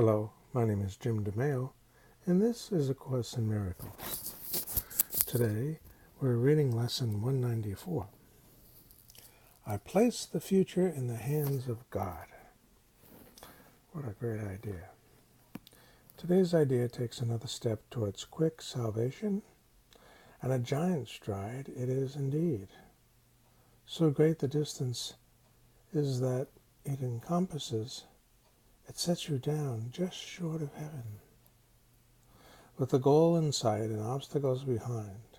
Hello, my name is Jim DeMeo, and this is A Course in Miracles. Today, we're reading Lesson 194. I place the future in the hands of God. What a great idea. Today's idea takes another step towards quick salvation, and a giant stride it is indeed. So great the distance is that it sets you down just short of heaven. With the goal in sight and obstacles behind,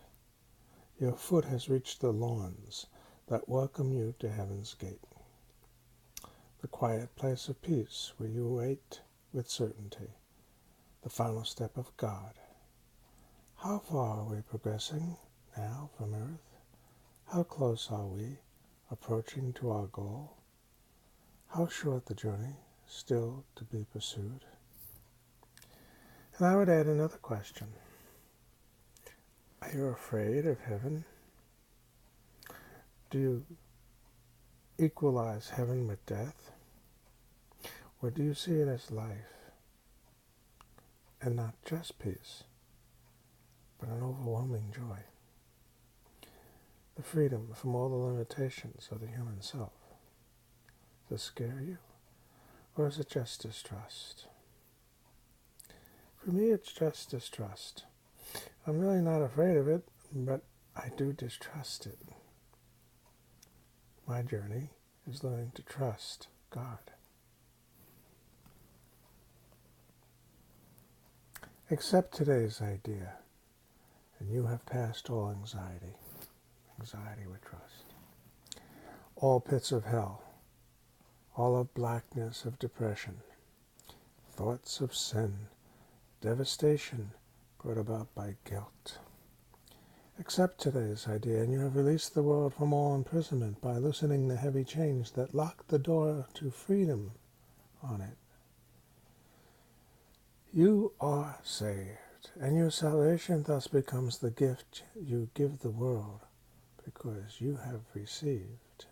your foot has reached the lawns that welcome you to heaven's gate, the quiet place of peace where you wait with certainty the final step of God. How far are we progressing now from earth? How close are we approaching to our goal? How short the journey still to be pursued? And I would add another question. Are you afraid of heaven? Do you equalize heaven with death? Or do you see it as life, and not just peace, but an overwhelming joy? The freedom from all the limitations of the human self. Does it scare you? Or is it just distrust? For me, it's just distrust. I'm really not afraid of it, but I do distrust it. My journey is learning to trust God. Accept today's idea, and you have passed all anxiety. Anxiety with trust. All pits of hell, all of blackness of depression, thoughts of sin, devastation brought about by guilt. Accept today's idea, and you have released the world from all imprisonment by loosening the heavy chains that lock the door to freedom on it. You are saved, and your salvation thus becomes the gift you give the world because you have received.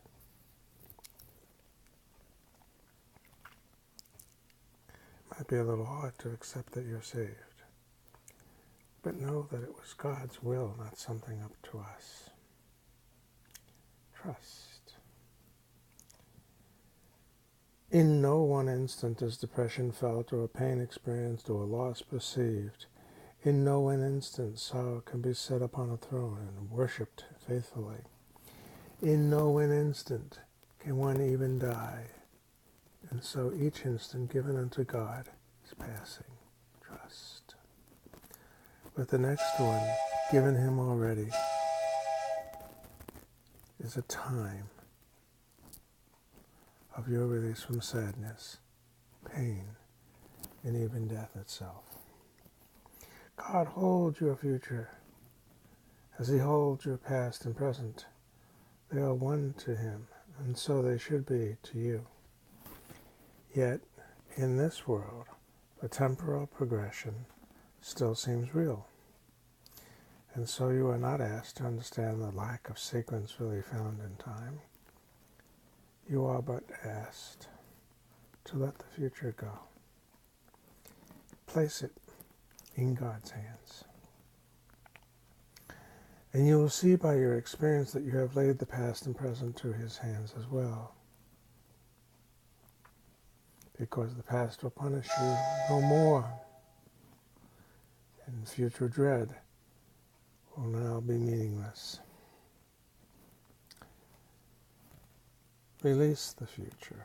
It might be a little hard to accept that you're saved, but know that it was God's will, not something up to us. Trust. In no one instant is depression felt, or a pain experienced, or a loss perceived. In no one instant sorrow can be set upon a throne and worshipped faithfully. In no one instant can one even die. And so each instant given unto God is passing. Trust. But the next one, given him already, is a time of your release from sadness, pain, and even death itself. God holds your future as he holds your past and present. They are one to him, and so they should be to you. Yet, in this world, the temporal progression still seems real. And so you are not asked to understand the lack of sequence really found in time. You are but asked to let the future go. Place it in God's hands. And you will see by your experience that you have laid the past and present to his hands as well. Because the past will punish you no more, and future dread will now be meaningless. Release the future,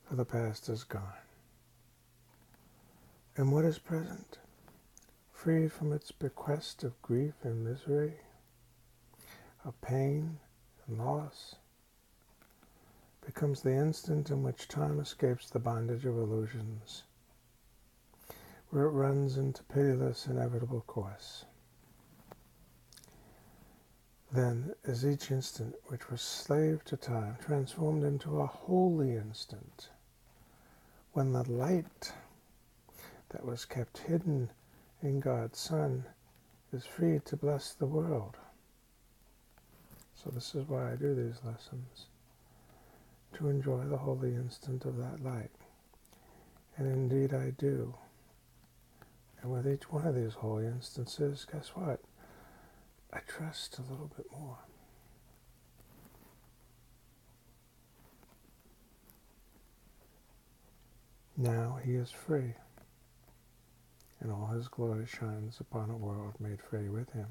for the past is gone. And what is present, freed from its bequest of grief and misery, of pain and loss, becomes the instant in which time escapes the bondage of illusions, where it runs into pitiless, inevitable course. Then is each instant which was slave to time transformed into a holy instant, when the light that was kept hidden in God's Son is free to bless the world. So this is why I do these lessons, to enjoy the holy instant of that light. And indeed I do. And with each one of these holy instances, guess what? I trust a little bit more. Now he is free, and all his glory shines upon a world made free with him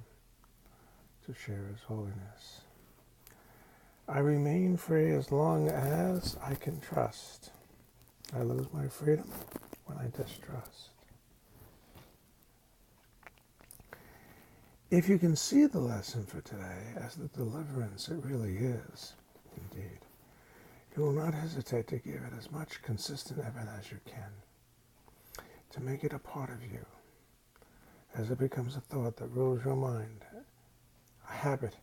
to share his holiness. I remain free as long as I can trust. I lose my freedom when I distrust. If you can see the lesson for today as the deliverance it really is, indeed, you will not hesitate to give it as much consistent effort as you can, to make it a part of you, as it becomes a thought that rules your mind, a habit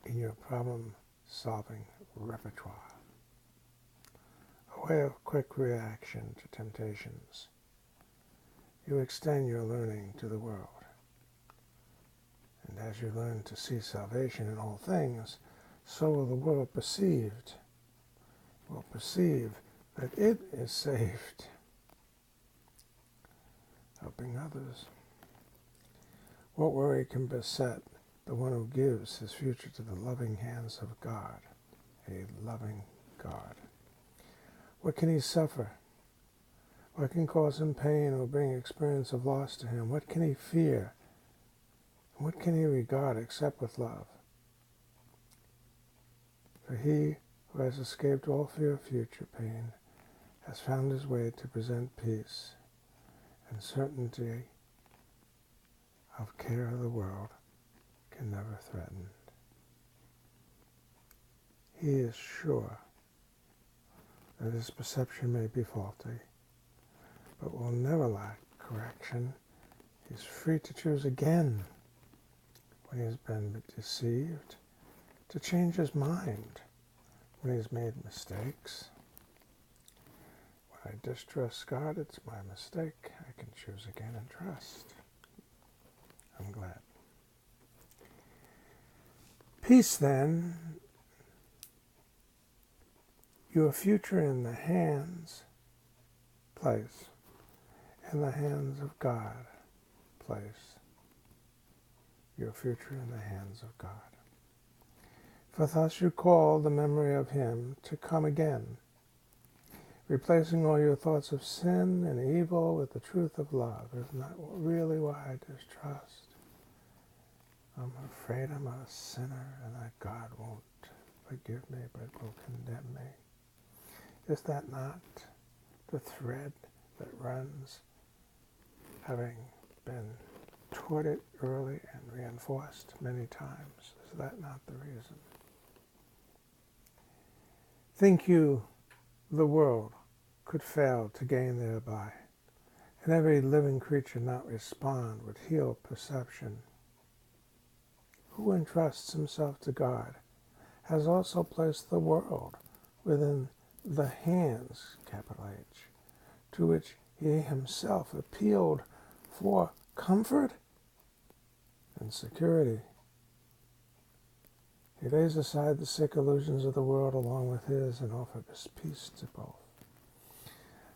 in your problem-solving repertoire, a way of quick reaction to temptations. You extend your learning to the world. And as you learn to see salvation in all things, so will the world will perceive that it is saved, helping others. What worry can beset the one who gives his future to the loving hands of God, a loving God? What can he suffer? What can cause him pain or bring experience of loss to him? What can he fear? What can he regard except with love? For he who has escaped all fear of future pain has found his way to present peace and certainty of care the world can never threaten. He is sure that his perception may be faulty, but will never lack correction. He is free to choose again when he has been deceived, to change his mind when he has made mistakes. When I distrust God, it's my mistake. I can choose again and trust. I'm glad. Peace, then, your future in the hands, place, in the hands of God, place, your future in the hands of God. For thus you call the memory of him to come again, replacing all your thoughts of sin and evil with the truth of love. Isn't that really why I distrust? I'm afraid I'm a sinner and that God won't forgive me but will condemn me. Is that not the thread that runs, having been taught it early and reinforced many times? Is that not the reason? Think you the world could fail to gain thereby, and every living creature not respond with healed perception? Who entrusts himself to God has also placed the world within the hands, capital H, to which he himself appealed for comfort and security. He lays aside the sick illusions of the world along with his and offers peace to both.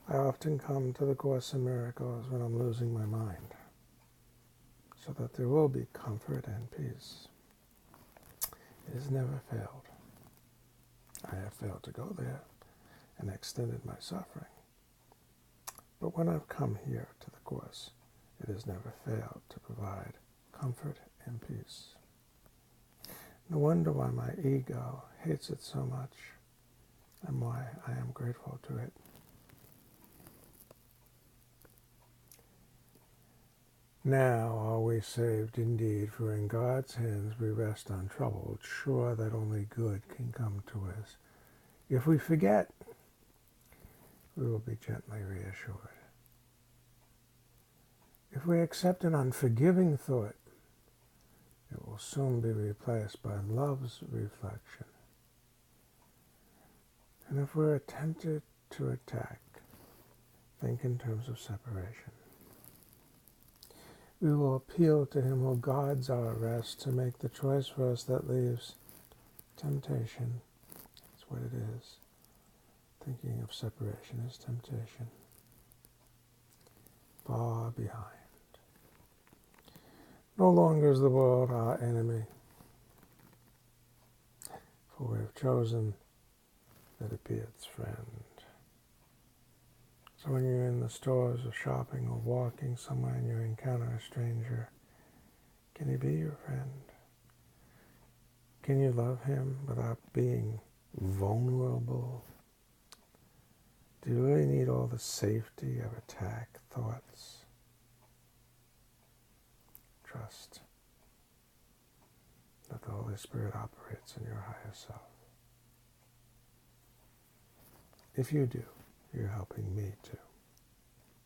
I often come to the Course in Miracles when I'm losing my mind, so that there will be comfort and peace. It has never failed. I have failed to go there and extended my suffering. But when I've come here to the Course, it has never failed to provide comfort and peace. No wonder why my ego hates it so much, and why I am grateful to it. Now are we saved indeed, for in God's hands we rest untroubled, sure that only good can come to us. If we forget, we will be gently reassured. If we accept an unforgiving thought, it will soon be replaced by love's reflection. And if we're tempted to attack, think in terms of separation. We will appeal to him who guards our rest to make the choice for us that leaves temptation. That's what it is. Thinking of separation as temptation. Far behind. No longer is the world our enemy, for we have chosen that it be its friend. So when you're in the stores or shopping or walking somewhere and you encounter a stranger, can he be your friend? Can you love him without being vulnerable? Do you really need all the safety of attack thoughts? Trust that the Holy Spirit operates in your higher self. If you do, you're helping me too.